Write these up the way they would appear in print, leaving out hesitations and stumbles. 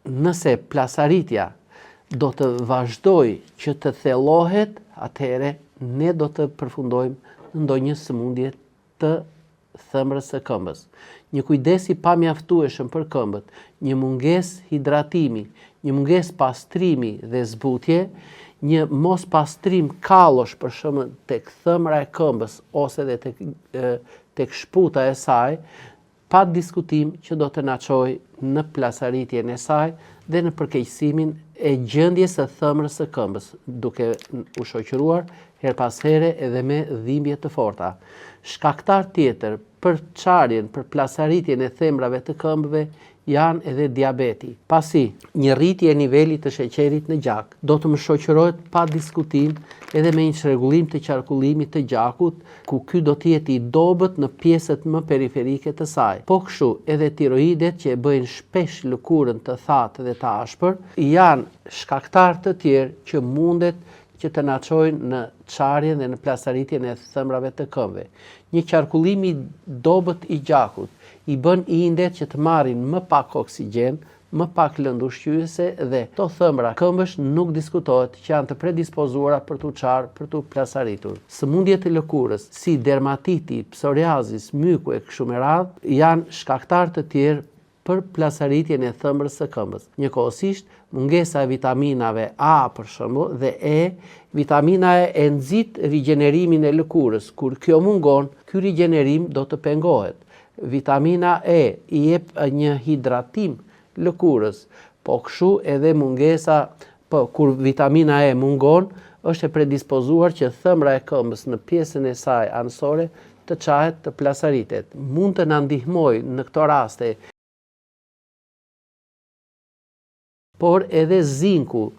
nëse plasaritja do të vazhdoj që të thellohet, atëherë ne do të përfundojmë në ndonjë sëmundje të thëmrës së këmbës. Një kujdes i pamjaftueshëm për këmbët, një mungesë hidratimi, një mungesë pastrimi dhe zbutje, një mos pastrim kallosh për shembull tek thëmra e këmbës ose edhe tek shputa e saj, pa diskutim që do të na çojë në plasaritjen e saj dhe në përkeqësimin e gjendjes së thëmrës së këmbës, duke u shoqëruar her pas here edhe me dhimbje të forta. Shkaktar tjetër për çarjen, për plasaritjen e themrave të këmbëve janë edhe diabeti. Pasi një rritje e nivelit të sheqerit në gjak do të më shoqërohet pa diskutim edhe me një çrregullim të qarkullimit të gjakut, ku ky do të jetë i dobët në pjesët më periferike të saj. Po kështu edhe tiroidet që e bëjnë shpesh lëkurën të thatë dhe të ashpër, janë shkaktar të tjerë që mundet që të na çojnë në çarjen dhe në plasaritjen e thëmrave të këmbëve. Një qarkullim i dobët i gjakut i bën indet që të marrin më pak oksigjen, më pak lëndë ushqyese dhe to thëmra këmbësh nuk diskutohet që janë të predispozuara për t'u çarë, për t'u plasaritur. Sëmundjet e lëkurës, si dermatiti, psoriazis, myku e kështu me radhë, janë shkaktar të tjerë për plasaritjen e thëmrës së këmbës. Njëkohësisht, mungesa e vitaminave A për shembull dhe E, vitamina E e nxit rigjenerimin e lëkurës. Kur kjo mungon, ky rigjenerim do të pengohet. Vitamina E i jep një hidratim lëkurës, po kështu edhe mungesa, kur vitamina E mungon, është e predispozuar që thëmra e këmbës në pjesën e saj anësore të çahet, të plasaritet. Mund të na ndihmojë në këto raste por edhe zinku,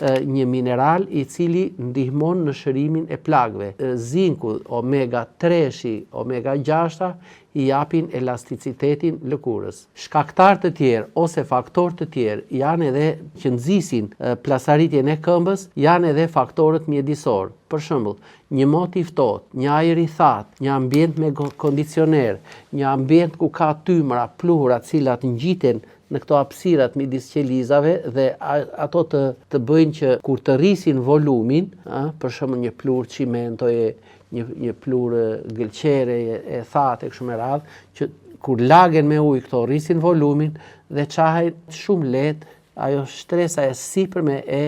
një mineral i cili ndihmon në shërimin e plagëve. Zinku, omega 3-shi, omega 6-ta i japin elasticitetin lëkurës. Shkaktar të tjerë ose faktor të tjerë janë edhe që nxisin plasaritjen e këmbës, janë edhe faktorët mjedisor. Për shembull, një mot i ftohtë, një ajër i thatë, një ambient me kondicioner, një ambient ku ka tymra, pluhura, të cilat ngjiten në këto hapësirat midis qelizave dhe ato të bëjnë që kur të rrisin volumin, për shembull një plurë cimentoje, një plurë gëlqere e thatë e kështu me radhë, që kur lagen me ujë këto rrisin volumin dhe çahen shumë lehtë ajo shtresa e sipërme e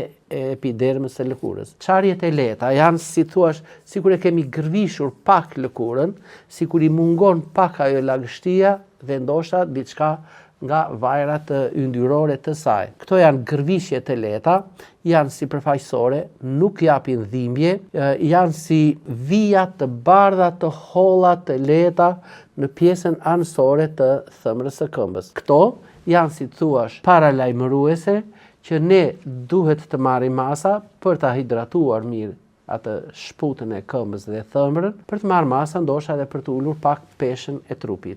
epidermës së lëkurës. Çarjet e lehta janë, si thuaç, sikur e kemi gërvishur pak lëkurën, sikur i mungon pak ajo lagështia dhe ndoshta diçka nga vajrat yndyrore të saj. Këto janë gërvishje të lehta, janë sipërfaqësore, nuk japin dhimbje, janë si vija të bardha të holla të lehta në pjesën anësore të thëmrës së këmbës. Këto janë, si thuaç, paralajmëruese që ne duhet të marrim masa për ta hidratuar mirë atë shputën e këmbës dhe thëmrën, për të marrë masa ndoshta edhe për të ulur pak peshën e trupit.